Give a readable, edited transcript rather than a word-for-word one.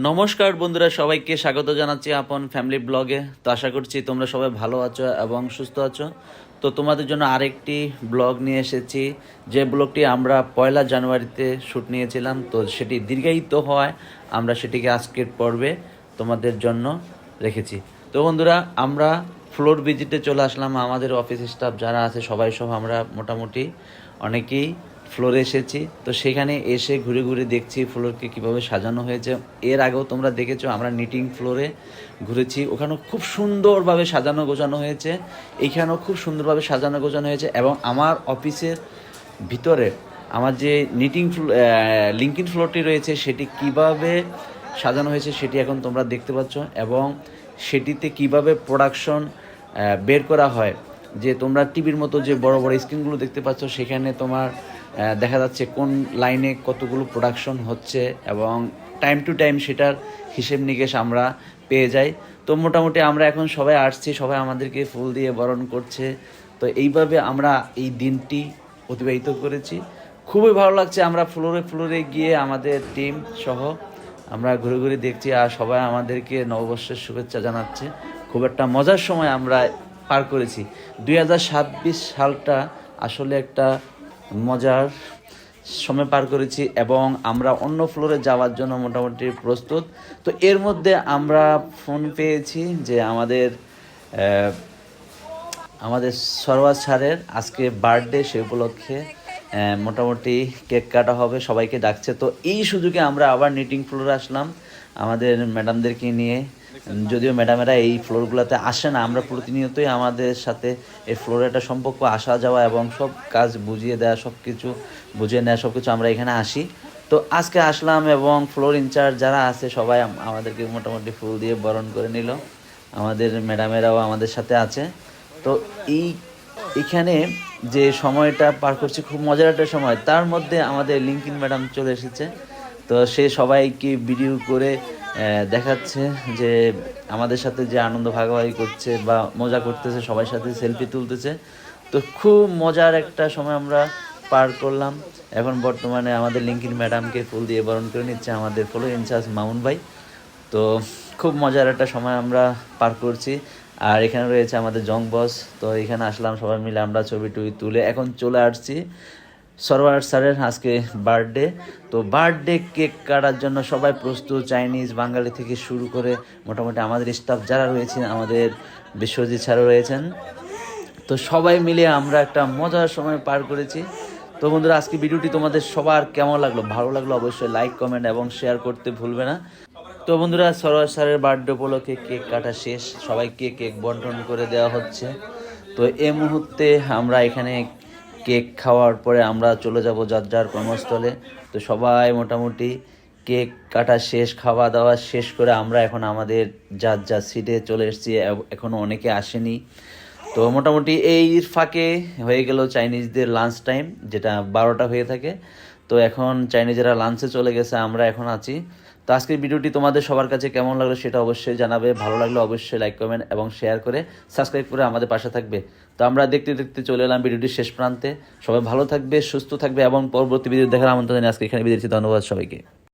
নমস্কার বন্ধুরা, সবাইকে স্বাগত জানাচ্ছি আপন ফ্যামিলি ব্লগে। তো আশা করছি তোমরা সবাই ভালো আছো এবং সুস্থ আছো। তো তোমাদের জন্য আরেকটি ব্লগ নিয়ে এসেছি, যে ব্লগটি আমরা 1 জানুয়ারিতে শ্যুট নিয়েছিলাম। তো সেটি দীর্ঘায়িত হয়, আমরা সেটিকে আজকের পর্বে তোমাদের জন্য রেখেছি। তো বন্ধুরা, আমরা ফ্লোর ভিজিটে চলে আসলাম। আমাদের অফিস স্টাফ যারা আছে সবাই আমরা মোটামুটি অনেকেই ফ্লোরে এসেছি। তো সেখানে এসে ঘুরে ঘুরে দেখছি ফ্লোরকে কীভাবে সাজানো হয়েছে। এর আগেও তোমরা দেখেছো আমরা নিটিং ফ্লোরে ঘুরেছি, ওখানেও খুব সুন্দরভাবে সাজানো গোছানো হয়েছে, এইখানেও খুব সুন্দরভাবে সাজানো গোছানো হয়েছে। এবং আমার অফিসের ভিতরে আমার যে লিঙ্কিং ফ্লোরটি রয়েছে সেটি কিভাবে সাজানো হয়েছে সেটি এখন তোমরা দেখতে পাচ্ছ। এবং সেটিতে কিভাবে প্রোডাকশন বের করা হয়, যে তোমরা টিভির মতো যে বড় বড় স্ক্রিনগুলো দেখতে পাচ্ছ, সেখানে তোমার দেখা যাচ্ছে কোন লাইনে কতগুলো প্রোডাকশন হচ্ছে এবং টাইম টু টাইম সেটার হিসেব নিকেশ আমরা পেয়ে যাই। তো মোটামুটি আমরা এখন সবাই আসছি, সবাই আমাদেরকে ফুল দিয়ে বরণ করছে। তো এইভাবে আমরা এই দিনটি অতিবাহিত করেছি। খুবই ভালো লাগছে। আমরা ফ্লোরে ফ্লোরে গিয়ে আমাদের টিম সহ আমরা ঘুরে ঘুরে দেখছি, আর সবাই আমাদেরকে নববর্ষের শুভেচ্ছা জানাচ্ছে। খুব একটা মজার সময় আমরা পার করেছি। 2026 সালটা আসলে একটা মজার সময় পার করেছি এবং আমরা অন্য ফ্লোরে যাওয়ার জন্য মোটামুটি প্রস্তুত। তো এর মধ্যে আমরা ফোন পেয়েছি যে আমাদের সরওয়াজ স্যারের আজকে বার্থডে, সে উপলক্ষে মোটামুটি কেক কাটা হবে, সবাইকে ডাকছে। তো এই সুযোগে আমরা আবার নিটিং ফ্লোরে আসলাম আমাদের ম্যাডামদেরকে নিয়ে। যদিও ম্যাডামেরা এই ফ্লোরগুলোতে আসে না, আমরা প্রতিনিয়তই আমাদের সাথে এই ফ্লোরে একটা সম্পর্ক, আসা যাওয়া এবং সব কাজ বুঝিয়ে দেওয়া, সব কিছু বুঝিয়ে নেওয়া, সব কিছু আমরা এখানে আসি। তো আজকে আসলাম এবং ফ্লোর ইনচার্জ যারা আছে সবাই আমাদেরকে মোটামুটি ফুল দিয়ে বরণ করে নিল। আমাদের ম্যাডামেরাও আমাদের সাথে আছে। তো এইখানে যে সময়টা পার করছি খুব মজার একটা সময়। তার মধ্যে আমাদের লিঙ্কিন ম্যাডাম চলে এসেছে। তো সে সবাইকে ভিডিও করে দেখাচ্ছে যে আমাদের সাথে যে আনন্দ ভাগাভাগি করছে বা মজা করতেছে, সবার সাথে সেলফি তুলতেছে। তো খুব মজার একটা সময় আমরা পার করলাম। এখন বর্তমানে আমাদের লিঙ্কিন ম্যাডামকে ফুল দিয়ে বরণ করে নিচ্ছে আমাদের ফ্লোর ইনচার্জ মামুন ভাই। তো খুব মজার একটা সময় আমরা পার করছি। আর এখানে রয়েছে আমাদের জং বস। তো এখানে আসলাম, সবাই মিলে আমরা ছবি টবি তুলে এখন চলে আসছি সরওয়ার স্যারের আজকে বার্থডে। তো বার্থডে কেক কাটার জন্য সবাই প্রস্তুত, চাইনিজ বাঙালি থেকে শুরু করে মোটামুটি আমাদের স্টাফ যারা রয়েছেন, আমাদের বিশ্বজিৎ স্যারও রয়েছেন। তো সবাই মিলে আমরা একটা মজার সময় পার করেছি। তো বন্ধুরা, আজকে ভিডিওটি তোমাদের সবার কেমন লাগলো? ভালো লাগলো অবশ্যই লাইক, কমেন্ট এবং শেয়ার করতে ভুলবে না। তো বন্ধুরা, সরোয়ার স্যারের বার্থডে উপলক্ষে কেক কাটা শেষ, সবাইকে কেক বন্টন করে দেওয়া হচ্ছে। তো এই মুহূর্তে আমরা এখানে কেক খাওয়ার পরে আমরা চলে যাব যার যার কর্মস্থলে। তো সবাই মোটামুটি কেক কাটা শেষ, খাওয়া দাওয়া শেষ করে আমরা এখন আমাদের যার যার সিটে চলে এসেছি। এখনও অনেকে আসেনি। তো মোটামুটি এই ফাঁকে হয়ে গেল চাইনিজদের লাঞ্চ টাইম, যেটা 12টা হয়ে থাকে। তো এখন চাইনিজেরা লাঞ্চে চলে গেছে, আমরা এখন আছি। তো আজকের ভিডিওটি তোমাদের সবার কাছে কেমন লাগলো সেটা অবশ্যই জানাবে। ভালো লাগলে অবশ্যই লাইক, কমেন্ট এবং শেয়ার করে সাবস্ক্রাইব করে আমাদের পাশে থাকবে। তো আমরা দেখতে দেখতে চলে এলাম ভিডিওটির শেষ প্রান্তে। সবাই ভালো থাকবে, সুস্থ থাকবে এবং পরবর্তী ভিডিও দেখার আমন্ত্রণ জানিয়ে আজকে এখানে বিদায় দিচ্ছি। ধন্যবাদ সবাইকে।